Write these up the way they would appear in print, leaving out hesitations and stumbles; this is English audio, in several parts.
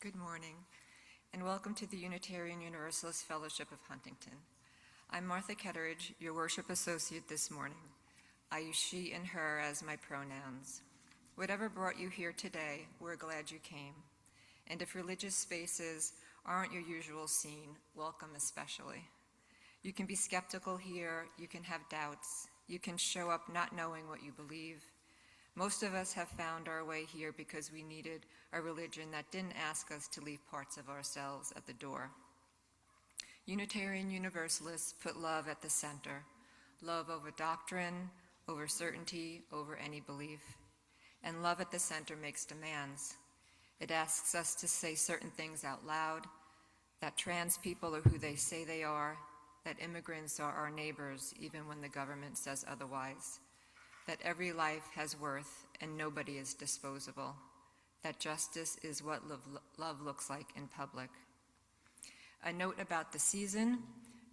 Good morning, and welcome to the Unitarian Universalist Fellowship of Huntington. I'm Martha Ketteridge, your worship associate this morning. I use she and her as my pronouns. Whatever brought you here today, we're glad you came. And if religious spaces aren't your usual scene, welcome especially. You can be skeptical here, you can have doubts, you can show up not knowing what you believe. Most of us have found our way here because we needed a religion that didn't ask us to leave parts of ourselves at the door. Unitarian Universalists put love at the center. Love over doctrine, over certainty, over any belief. And love at the center makes demands. It asks us to say certain things out loud, that trans people are who they say they are, that immigrants are our neighbors even when the government says otherwise, that every life has worth and nobody is disposable, that justice is what love looks like in public. A note about the season: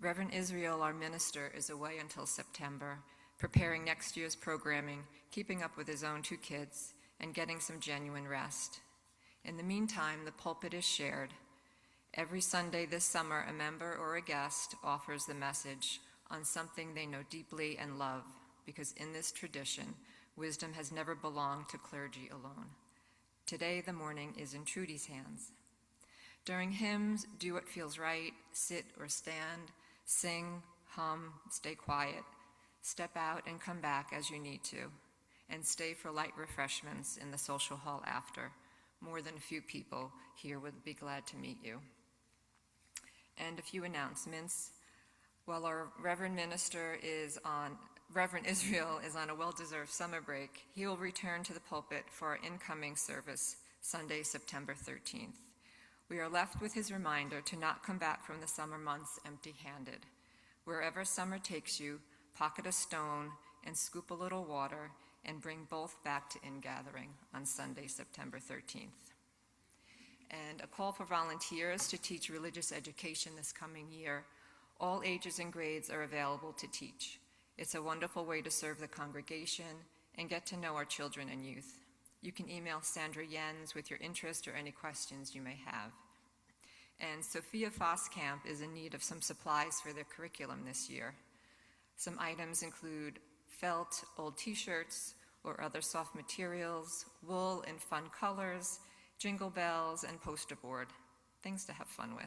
Reverend Israel, our minister, is away until September, preparing next year's programming, keeping up with his own 2 kids, and getting some genuine rest. In the meantime, the pulpit is shared. Every Sunday this summer, a member or a guest offers the message on something they know deeply and love, because in this tradition, wisdom has never belonged to clergy alone. Today, the morning is in Trudy's hands. During hymns, do what feels right, sit or stand, sing, hum, stay quiet, step out and come back as you need to, and stay for light refreshments in the social hall after. More than a few people here would be glad to meet you. And a few announcements. While our Reverend Israel is on a well-deserved summer break, he will return to the pulpit for our incoming service, Sunday, September 13th. We are left with his reminder to not come back from the summer months empty-handed. Wherever summer takes you, pocket a stone and scoop a little water and bring both back to ingathering on Sunday, September 13th. And a call for volunteers to teach religious education this coming year. All ages and grades are available to teach. It's a wonderful way to serve the congregation and get to know our children and youth. You can email Sandra Jens with your interest or any questions you may have. And Sophia Foskamp is in need of some supplies for their curriculum this year. Some items include felt, old t-shirts, or other soft materials, wool in fun colors, jingle bells, and poster board. Things to have fun with.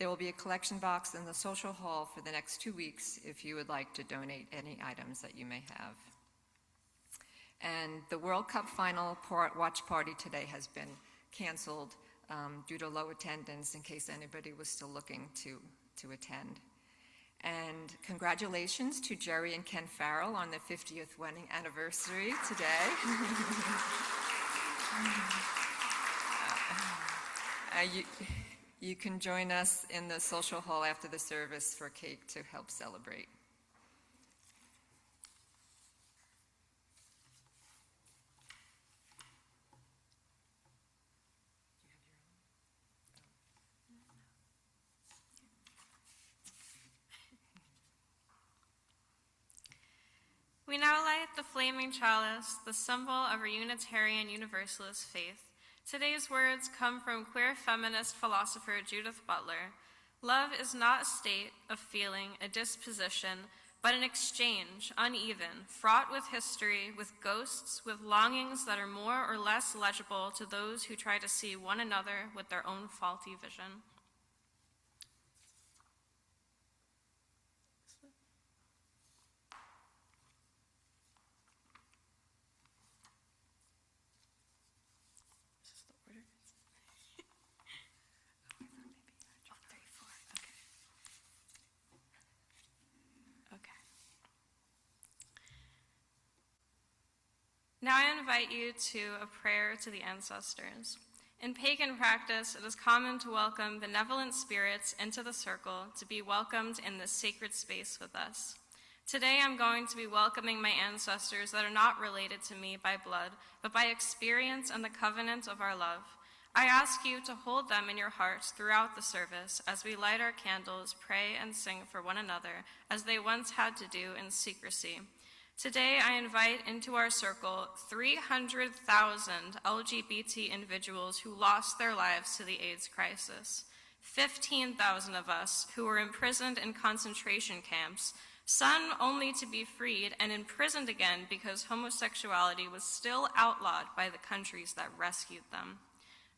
There will be a collection box in the social hall for the next 2 weeks if you would like to donate any items that you may have. And the World Cup final watch party today has been canceled due to low attendance, in case anybody was still looking to attend. And congratulations to Jerry and Ken Farrell on their 50th wedding anniversary today. You can join us in the social hall after the service for cake to help celebrate. We now light the flaming chalice, the symbol of our Unitarian Universalist faith. Today's words come from queer feminist philosopher Judith Butler. Love is not a state of feeling, a disposition, but an exchange, uneven, fraught with history, with ghosts, with longings that are more or less legible to those who try to see one another with their own faulty vision. Now I invite you to a prayer to the ancestors. In pagan practice, it is common to welcome benevolent spirits into the circle to be welcomed in this sacred space with us. Today I'm going to be welcoming my ancestors that are not related to me by blood, but by experience and the covenant of our love. I ask you to hold them in your hearts throughout the service as we light our candles, pray, and sing for one another, as they once had to do in secrecy. Today, I invite into our circle 300,000 LGBT individuals who lost their lives to the AIDS crisis, 15,000 of us who were imprisoned in concentration camps, some only to be freed and imprisoned again because homosexuality was still outlawed by the countries that rescued them.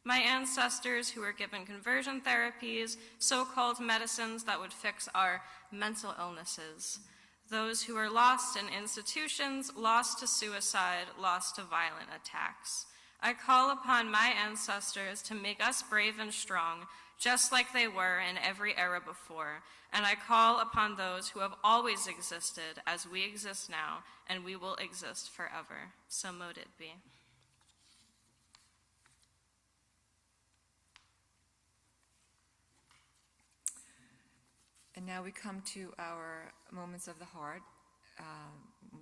My ancestors who were given conversion therapies, so-called medicines that would fix our mental illnesses. Those who were lost in institutions, lost to suicide, lost to violent attacks. I call upon my ancestors to make us brave and strong, just like they were in every era before, and I call upon those who have always existed as we exist now, and we will exist forever. So mote it be. And now we come to our moments of the heart.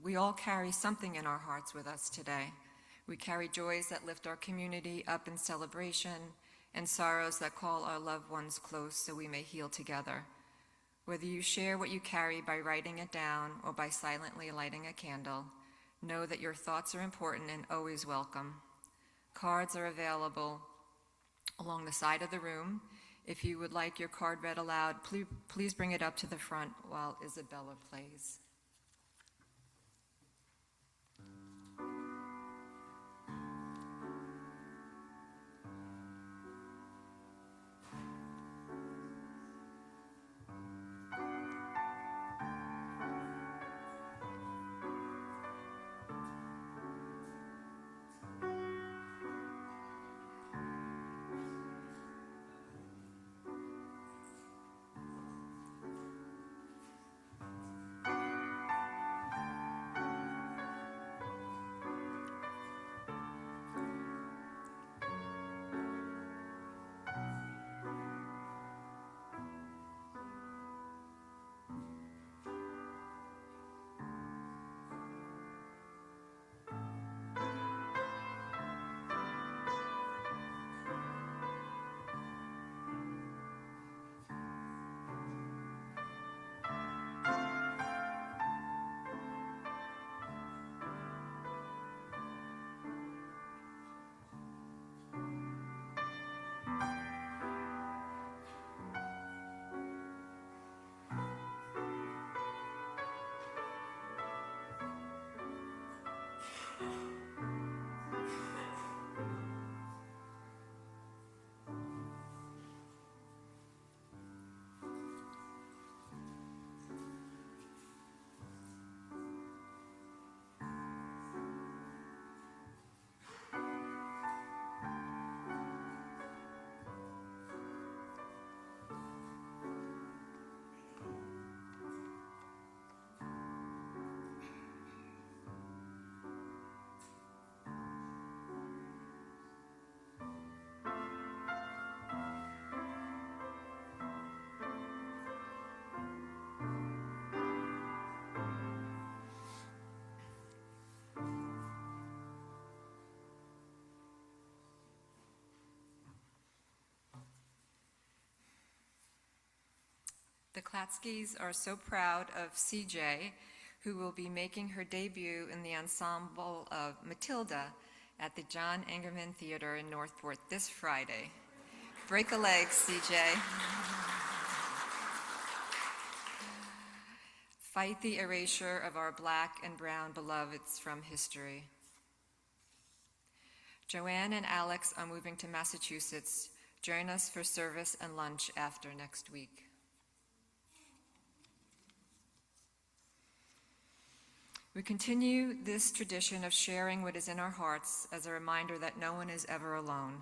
We all carry something in our hearts with us today. We carry joys that lift our community up in celebration and sorrows that call our loved ones close so we may heal together. Whether you share what you carry by writing it down or by silently lighting a candle, know that your thoughts are important and always welcome. Cards are available along the side of the room. If you would like your card read aloud, please bring it up to the front while Isabella plays. The Klatskys are so proud of CJ, who will be making her debut in the ensemble of Matilda at the John Engerman Theater in Northport this Friday. Break a leg, CJ. Fight the erasure of our black and brown beloveds from history. Joanne and Alex are moving to Massachusetts. Join us for service and lunch after next week. We continue this tradition of sharing what is in our hearts as a reminder that no one is ever alone.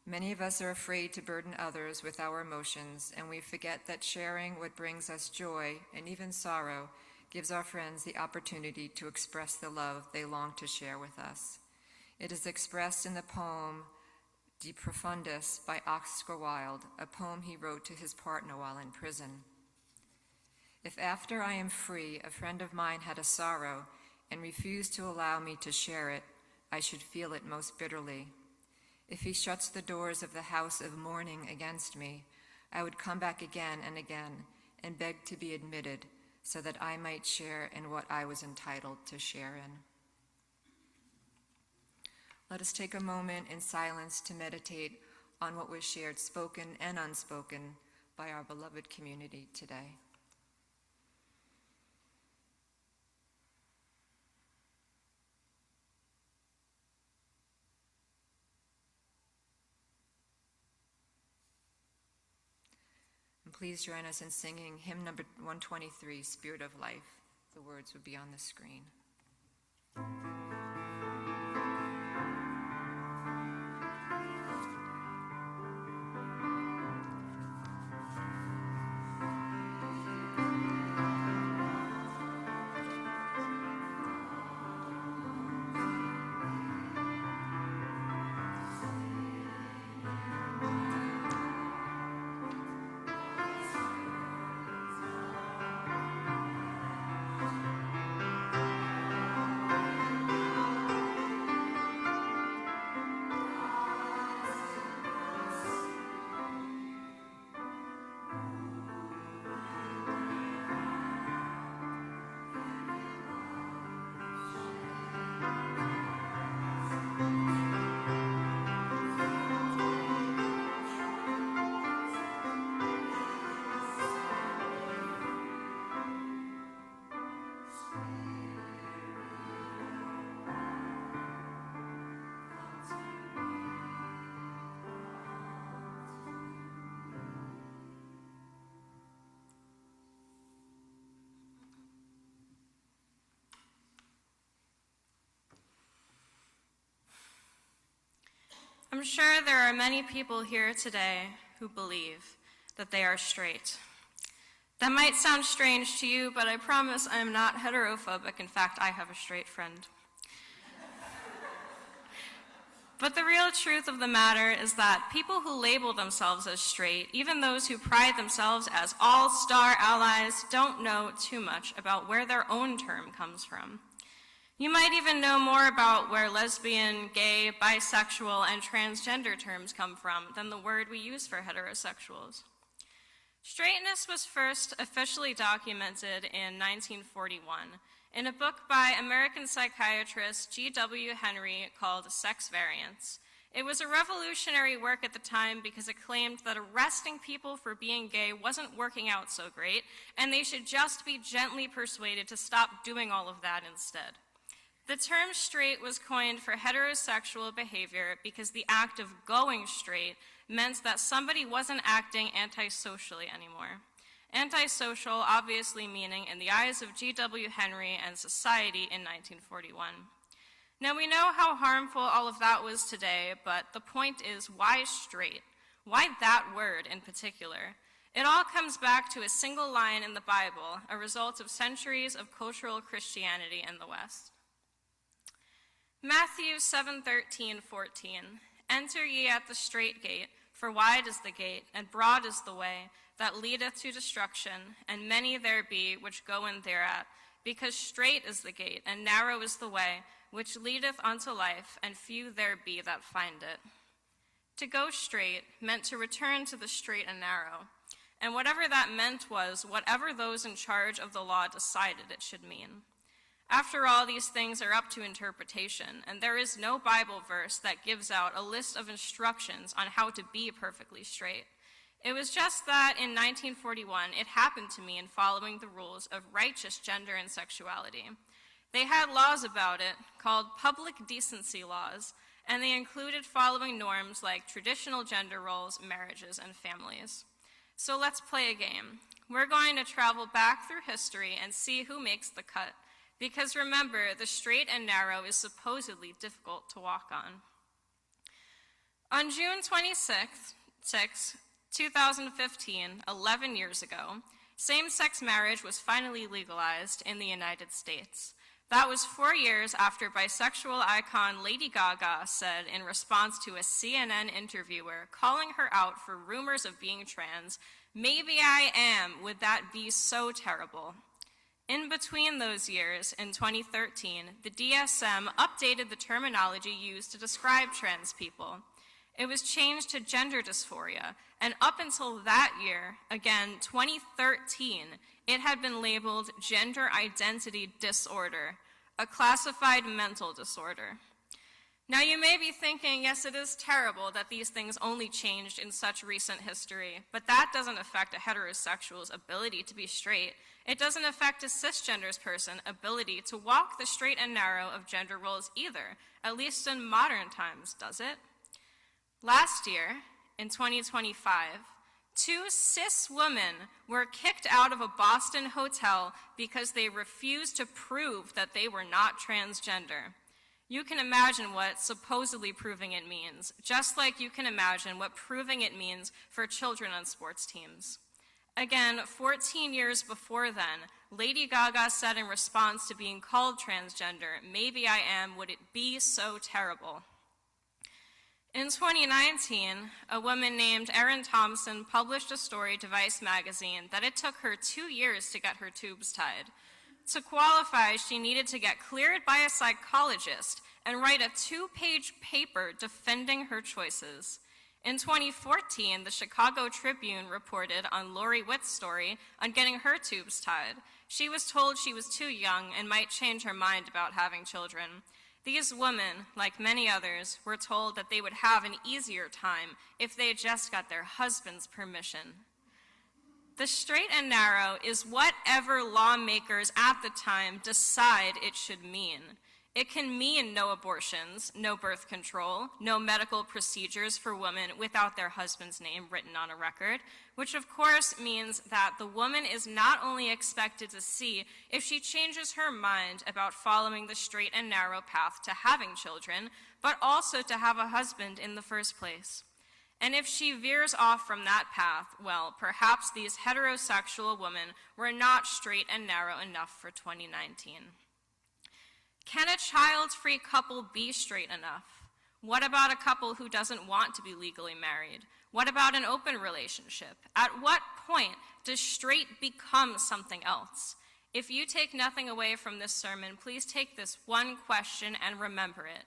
Many of us are afraid to burden others with our emotions, and we forget that sharing what brings us joy and even sorrow gives our friends the opportunity to express the love they long to share with us. It is expressed in the poem De Profundis by Oscar Wilde, a poem he wrote to his partner while in prison. If after I am free, a friend of mine had a sorrow and refused to allow me to share it, I should feel it most bitterly. If he shuts the doors of the house of mourning against me, I would come back again and again and beg to be admitted, so that I might share in what I was entitled to share in. Let us take a moment in silence to meditate on what was shared, spoken and unspoken, by our beloved community today. And please join us in singing hymn number 123, Spirit of Life. The words would be on the screen. I'm sure there are many people here today who believe that they are straight. That might sound strange to you, but I promise I am not heterophobic. In fact, I have a straight friend. But the real truth of the matter is that people who label themselves as straight, even those who pride themselves as all-star allies, don't know too much about where their own term comes from. You might even know more about where lesbian, gay, bisexual, and transgender terms come from than the word we use for heterosexuals. Straightness was first officially documented in 1941 in a book by American psychiatrist G.W. Henry called Sex Variance. It was a revolutionary work at the time because it claimed that arresting people for being gay wasn't working out so great, and they should just be gently persuaded to stop doing all of that instead. The term straight was coined for heterosexual behavior because the act of going straight meant that somebody wasn't acting antisocially anymore. Antisocial obviously meaning in the eyes of G.W. Henry and society in 1941. Now we know how harmful all of that was today, but the point is, why straight? Why that word in particular? It all comes back to a single line in the Bible, a result of centuries of cultural Christianity in the West. Matthew 7:13-14. Enter ye at the strait gate, for wide is the gate, and broad is the way that leadeth to destruction, and many there be which go in thereat. Because strait is the gate, and narrow is the way, which leadeth unto life, and few there be that find it. To go straight meant to return to the straight and narrow, and whatever that meant was whatever those in charge of the law decided it should mean. After all, these things are up to interpretation, and there is no Bible verse that gives out a list of instructions on how to be perfectly straight. It was just that in 1941, it happened to me in following the rules of righteous gender and sexuality. They had laws about it, called public decency laws, and they included following norms like traditional gender roles, marriages, and families. So let's play a game. We're going to travel back through history and see who makes the cut. Because remember, the straight and narrow is supposedly difficult to walk on. On June 26, 2015, 11 years ago, same-sex marriage was finally legalized in the United States. That was 4 years after bisexual icon Lady Gaga said in response to a CNN interviewer calling her out for rumors of being trans, "Maybe I am, would that be so terrible?" In between those years, in 2013, the DSM updated the terminology used to describe trans people. It was changed to gender dysphoria, and up until that year, again, 2013, it had been labeled gender identity disorder, a classified mental disorder. Now you may be thinking, yes, it is terrible that these things only changed in such recent history, but that doesn't affect a heterosexual's ability to be straight. It doesn't affect a cisgender person's ability to walk the straight and narrow of gender roles either, at least in modern times, does it? Last year, in 2025, 2 cis women were kicked out of a Boston hotel because they refused to prove that they were not transgender. You can imagine what supposedly proving it means, just like you can imagine what proving it means for children on sports teams. Again, 14 years before then, Lady Gaga said in response to being called transgender, "Maybe I am, would it be so terrible?" In 2019, a woman named Erin Thompson published a story to Vice magazine that it took her 2 years to get her tubes tied. To qualify, she needed to get cleared by a psychologist and write a 2-page paper defending her choices. In 2014, the Chicago Tribune reported on Lori Witt's story on getting her tubes tied. She was told she was too young and might change her mind about having children. These women, like many others, were told that they would have an easier time if they just got their husband's permission. The straight and narrow is whatever lawmakers at the time decide it should mean. It can mean no abortions, no birth control, no medical procedures for women without their husband's name written on a record, which of course means that the woman is not only expected to see if she changes her mind about following the straight and narrow path to having children, but also to have a husband in the first place. And if she veers off from that path, well, perhaps these heterosexual women were not straight and narrow enough for 2019. Can a child-free couple be straight enough? What about a couple who doesn't want to be legally married? What about an open relationship? At what point does straight become something else? If you take nothing away from this sermon, please take this one question and remember it.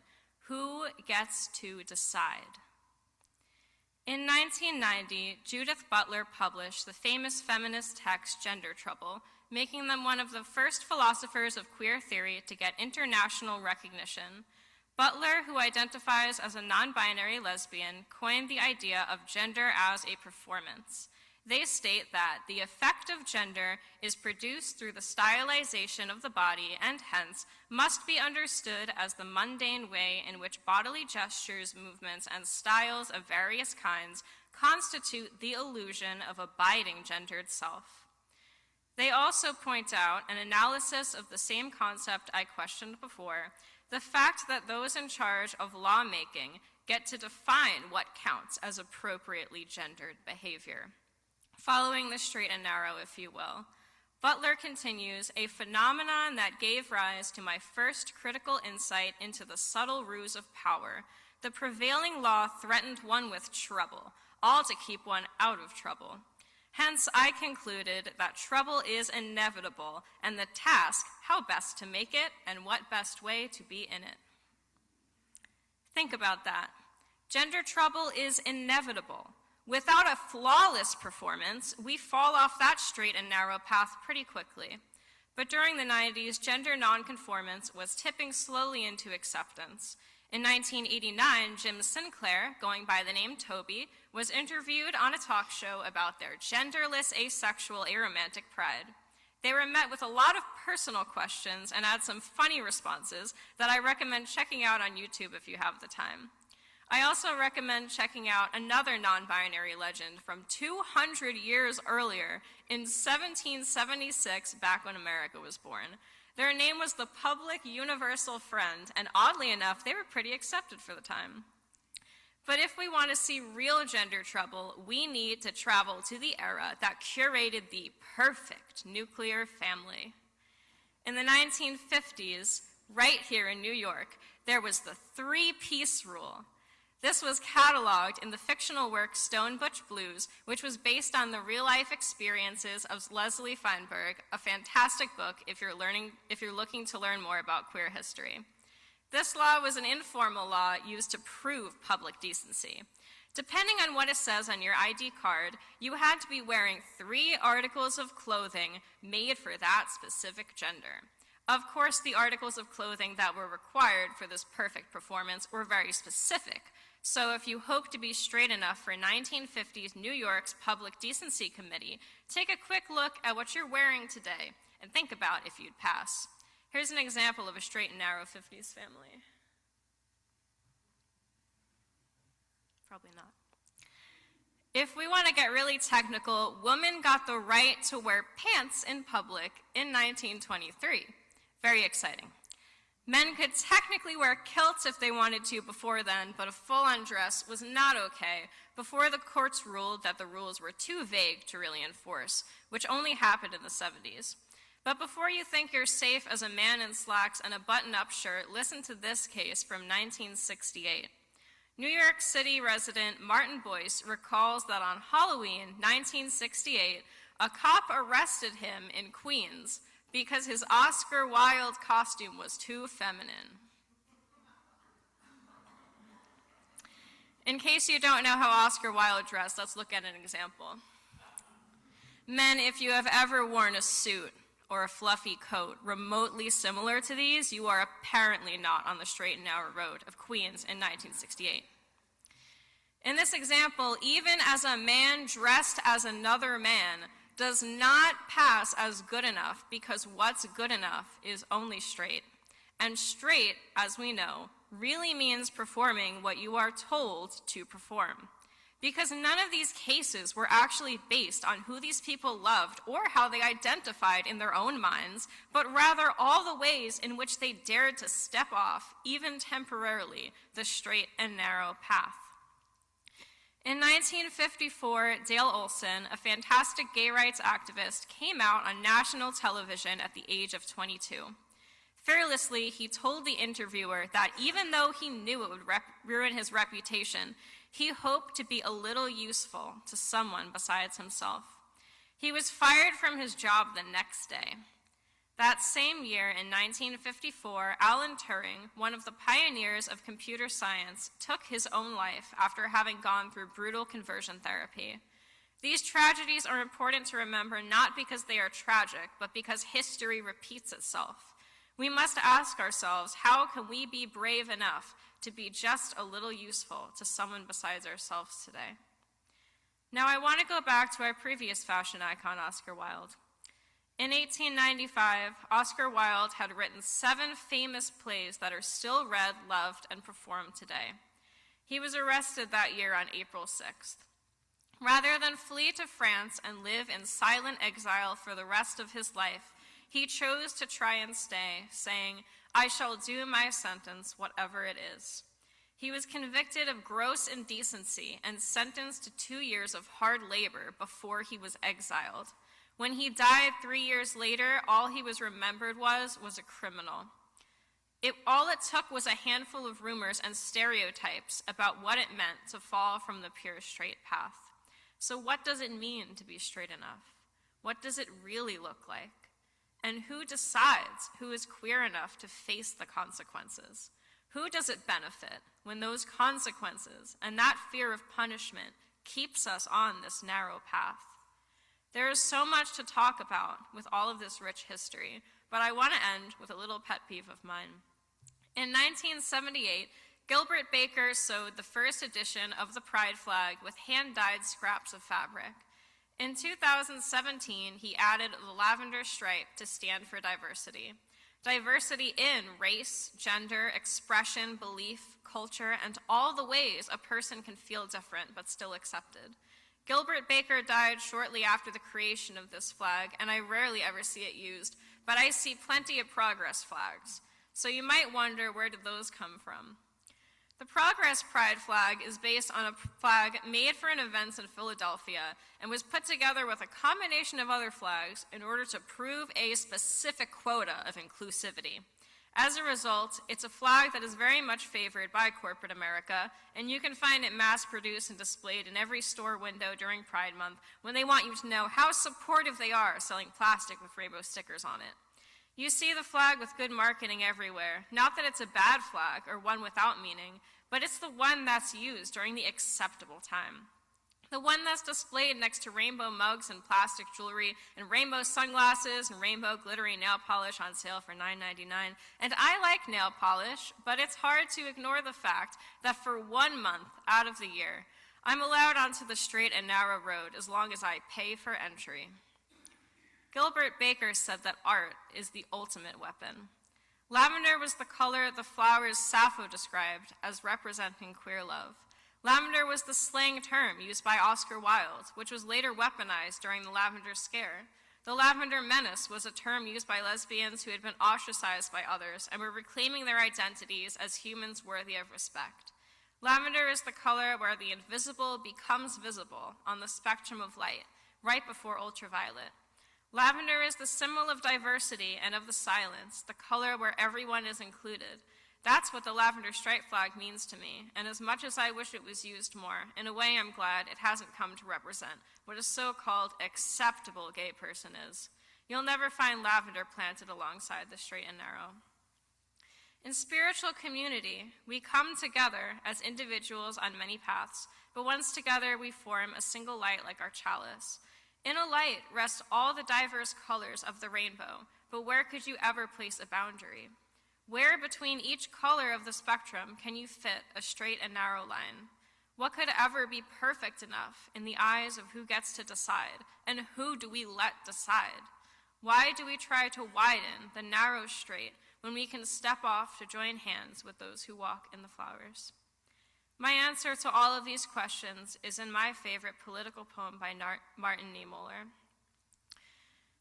Who gets to decide? In 1990, Judith Butler published the famous feminist text Gender Trouble, making them one of the first philosophers of queer theory to get international recognition. Butler, who identifies as a non-binary lesbian, coined the idea of gender as a performance. They state that the effect of gender is produced through the stylization of the body and hence must be understood as the mundane way in which bodily gestures, movements, and styles of various kinds constitute the illusion of abiding gendered self. They also point out an analysis of the same concept I questioned before, the fact that those in charge of lawmaking get to define what counts as appropriately gendered behavior. Following the straight and narrow, if you will, Butler continues, a phenomenon that gave rise to my first critical insight into the subtle ruse of power. The prevailing law threatened one with trouble, all to keep one out of trouble. Hence, I concluded that trouble is inevitable, and the task, how best to make it, and what best way to be in it. Think about that. Gender trouble is inevitable. Without a flawless performance, we fall off that straight and narrow path pretty quickly. But during the 90s, gender nonconformance was tipping slowly into acceptance. In 1989, Jim Sinclair, going by the name Toby, was interviewed on a talk show about their genderless, asexual, aromantic pride. They were met with a lot of personal questions and had some funny responses that I recommend checking out on YouTube if you have the time. I also recommend checking out another non-binary legend from 200 years earlier in 1776, back when America was born. Their name was the Public Universal Friend, and oddly enough, they were pretty accepted for the time. But if we want to see real gender trouble, we need to travel to the era that curated the perfect nuclear family. In the 1950s, right here in New York, there was the 3-piece rule. This was cataloged in the fictional work Stone Butch Blues, which was based on the real-life experiences of Leslie Feinberg, a fantastic book if you're looking to learn more about queer history. This law was an informal law used to prove public decency. Depending on what it says on your ID card, you had to be wearing 3 articles of clothing made for that specific gender. Of course, the articles of clothing that were required for this perfect performance were very specific. So if you hope to be straight enough for 1950s New York's Public Decency Committee, take a quick look at what you're wearing today and think about if you'd pass. Here's an example of a straight and narrow 50s family. Probably not. If we want to get really technical, women got the right to wear pants in public in 1923. Very exciting. Men could technically wear kilts if they wanted to before then, but a full-on dress was not okay before the courts ruled that the rules were too vague to really enforce, which only happened in the 70s. But before you think you're safe as a man in slacks and a button-up shirt, listen to this case from 1968. New York City resident Martin Boyce recalls that on Halloween 1968, a cop arrested him in Queens because his Oscar Wilde costume was too feminine. In case you don't know how Oscar Wilde dressed, let's look at an example. Men, if you have ever worn a suit or a fluffy coat remotely similar to these, you are apparently not on the straight and narrow road of Queens in 1968. In this example, even as a man dressed as another man does not pass as good enough because what's good enough is only straight. And straight, as we know, really means performing what you are told to perform. Because none of these cases were actually based on who these people loved or how they identified in their own minds, but rather all the ways in which they dared to step off, even temporarily, the straight and narrow path. In 1954, Dale Olson, a fantastic gay rights activist, came out on national television at the age of 22. Fearlessly, he told the interviewer that even though he knew it would ruin his reputation, he hoped to be a little useful to someone besides himself. He was fired from his job the next day. That same year, in 1954, Alan Turing, one of the pioneers of computer science, took his own life after having gone through brutal conversion therapy. These tragedies are important to remember not because they are tragic, but because history repeats itself. We must ask ourselves, how can we be brave enough to be just a little useful to someone besides ourselves today? Now, I want to go back to our previous fashion icon, Oscar Wilde. In 1895, Oscar Wilde had written 7 famous plays that are still read, loved, and performed today. He was arrested that year on April 6th. Rather than flee to France and live in silent exile for the rest of his life, he chose to try and stay, saying, "I shall do my sentence, whatever it is." He was convicted of gross indecency and sentenced to 2 years of hard labor before he was exiled. When he died 3 years later, all he was remembered was a criminal. All it took was a handful of rumors and stereotypes about what it meant to fall from the pure straight path. So what does it mean to be straight enough? What does it really look like? And who decides who is queer enough to face the consequences? Who does it benefit when those consequences and that fear of punishment keeps us on this narrow path? There is so much to talk about with all of this rich history, but I want to end with a little pet peeve of mine. In 1978, Gilbert Baker sewed the first edition of the Pride flag with hand-dyed scraps of fabric. In 2017, he added the lavender stripe to stand for diversity. Diversity in race, gender, expression, belief, culture, and all the ways a person can feel different but still accepted. Gilbert Baker died shortly after the creation of this flag, and I rarely ever see it used, but I see plenty of Progress flags. So you might wonder, where did those come from? The Progress Pride flag is based on a flag made for an event in Philadelphia and was put together with a combination of other flags in order to prove a specific quota of inclusivity. As a result, it's a flag that is very much favored by corporate America, and you can find it mass-produced and displayed in every store window during Pride Month when they want you to know how supportive they are selling plastic with rainbow stickers on it. You see the flag with good marketing everywhere. Not that it's a bad flag or one without meaning, but it's the one that's used during the acceptable time. The one that's displayed next to rainbow mugs and plastic jewelry and rainbow sunglasses and rainbow glittery nail polish on sale for $9.99. And I like nail polish, but it's hard to ignore the fact that for 1 month out of the year, I'm allowed onto the straight and narrow road as long as I pay for entry. Gilbert Baker said that art is the ultimate weapon. Lavender was the color the flowers Sappho described as representing queer love. Lavender was the slang term used by Oscar Wilde, which was later weaponized during the Lavender Scare. The Lavender Menace was a term used by lesbians who had been ostracized by others and were reclaiming their identities as humans worthy of respect. Lavender is the color where the invisible becomes visible on the spectrum of light, right before ultraviolet. Lavender is the symbol of diversity and of the silence, the color where everyone is included. That's what the lavender stripe flag means to me, and as much as I wish it was used more, in a way I'm glad it hasn't come to represent what a so-called acceptable gay person is. You'll never find lavender planted alongside the straight and narrow. In spiritual community, we come together as individuals on many paths, but once together we form a single light like our chalice. In a light rest all the diverse colors of the rainbow, but where could you ever place a boundary? Where between each color of the spectrum can you fit a straight and narrow line? What could ever be perfect enough in the eyes of who gets to decide, and who do we let decide? Why do we try to widen the narrow straight when we can step off to join hands with those who walk in the flowers? My answer to all of these questions is in my favorite political poem by Martin Niemöller.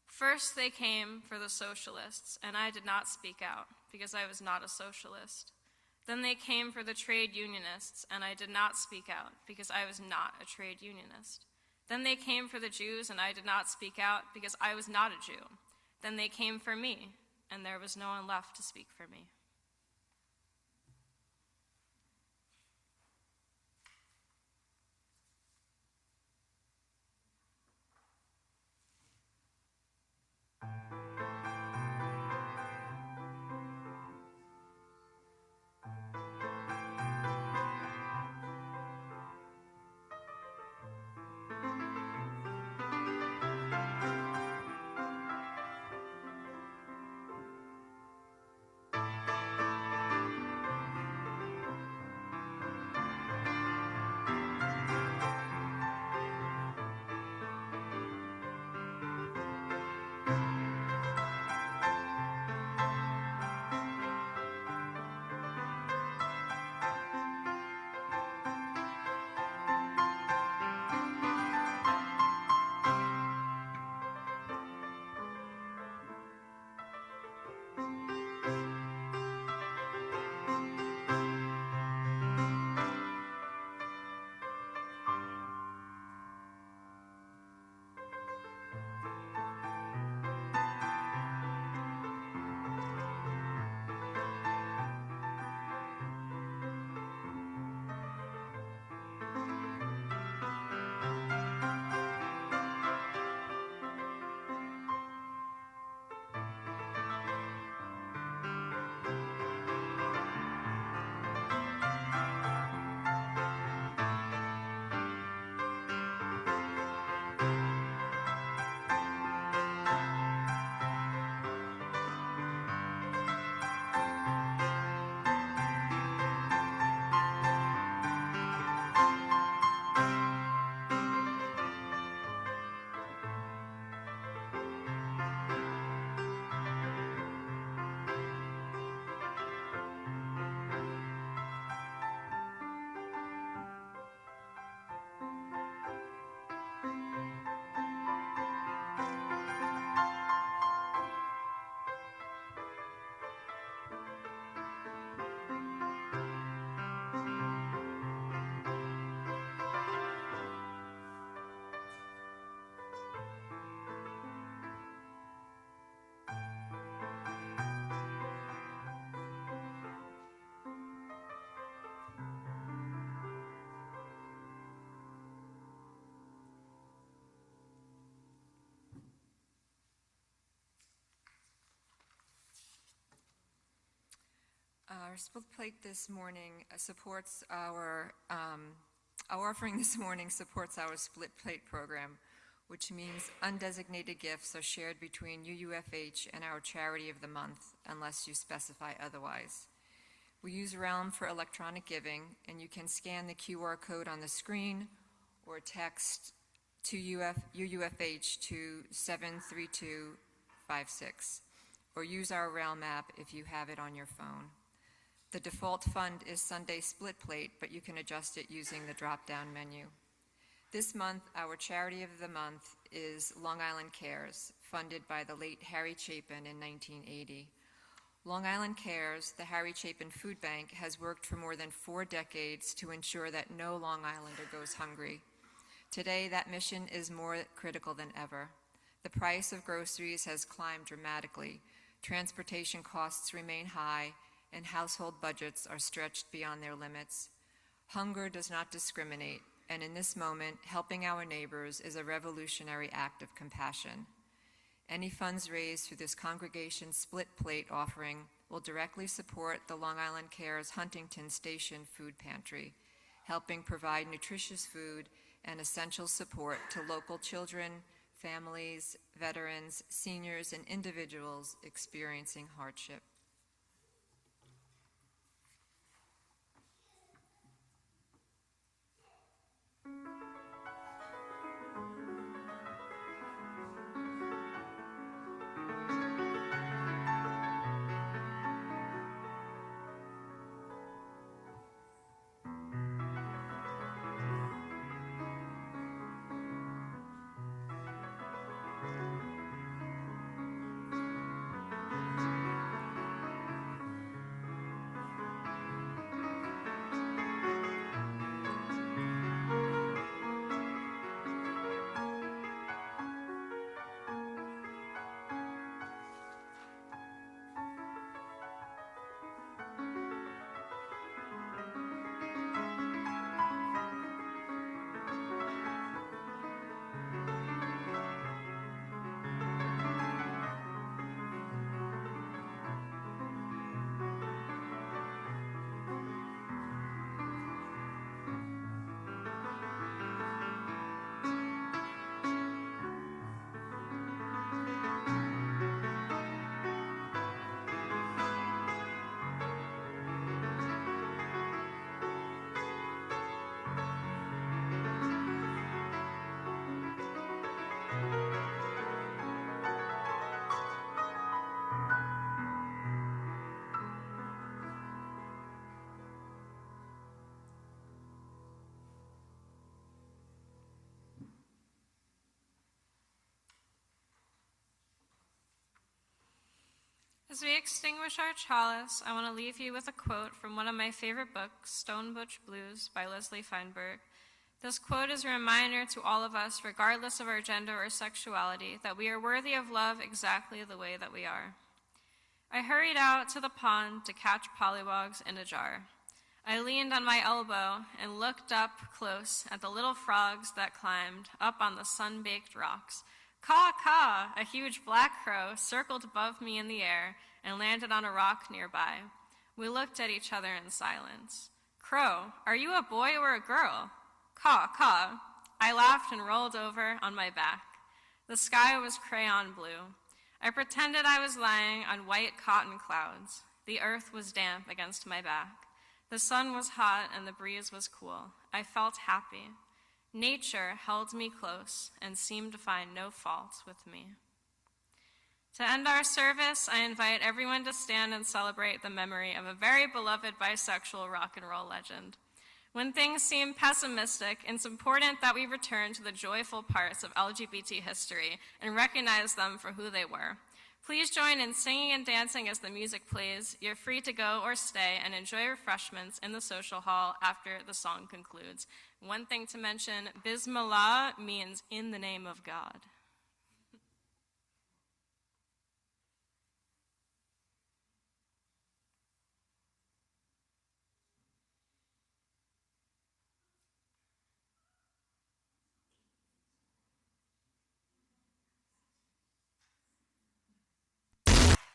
First they came for the socialists, and I did not speak out, because I was not a socialist. Then they came for the trade unionists, and I did not speak out, because I was not a trade unionist. Then they came for the Jews, and I did not speak out, because I was not a Jew. Then they came for me, and there was no one left to speak for me. Our split plate this morning supports our offering this morning supports our split plate program, which means undesignated gifts are shared between UUFH and our charity of the month, unless you specify otherwise. We use Realm for electronic giving, and you can scan the QR code on the screen or text to UUFH to 73256, or use our Realm app if you have it on your phone. The default fund is Sunday Split Plate, but you can adjust it using the drop-down menu. This month, our charity of the month is Long Island Cares, funded by the late Harry Chapin in 1980. Long Island Cares, the Harry Chapin Food Bank, has worked for more than 4 decades to ensure that no Long Islander goes hungry. Today, that mission is more critical than ever. The price of groceries has climbed dramatically, transportation costs remain high, and household budgets are stretched beyond their limits. Hunger does not discriminate, and in this moment, helping our neighbors is a revolutionary act of compassion. Any funds raised through this congregation's split plate offering will directly support the Long Island Cares Huntington Station Food Pantry, helping provide nutritious food and essential support to local children, families, veterans, seniors, and individuals experiencing hardship. As we extinguish our chalice, I want to leave you with a quote from one of my favorite books, Stone Butch Blues by Leslie Feinberg. This quote is a reminder to all of us, regardless of our gender or sexuality, that we are worthy of love exactly the way that we are. I hurried out to the pond to catch pollywogs in a jar. I leaned on my elbow and looked up close at the little frogs that climbed up on the sun-baked rocks. Caw, caw! A huge black crow circled above me in the air and landed on a rock nearby. We looked at each other in silence. Crow, are you a boy or a girl? Caw, caw. I laughed and rolled over on my back. The sky was crayon blue. I pretended I was lying on white cotton clouds. The earth was damp against my back. The sun was hot and the breeze was cool. I felt happy. Nature held me close and seemed to find no fault with me. To end our service, I invite everyone to stand and celebrate the memory of a very beloved bisexual rock and roll legend. When things seem pessimistic, it's important that we return to the joyful parts of LGBT history and recognize them for who they were. Please join in singing and dancing as the music plays. You're free to go or stay and enjoy refreshments in the social hall after the song concludes. One thing to mention, Bismillah means in the name of God.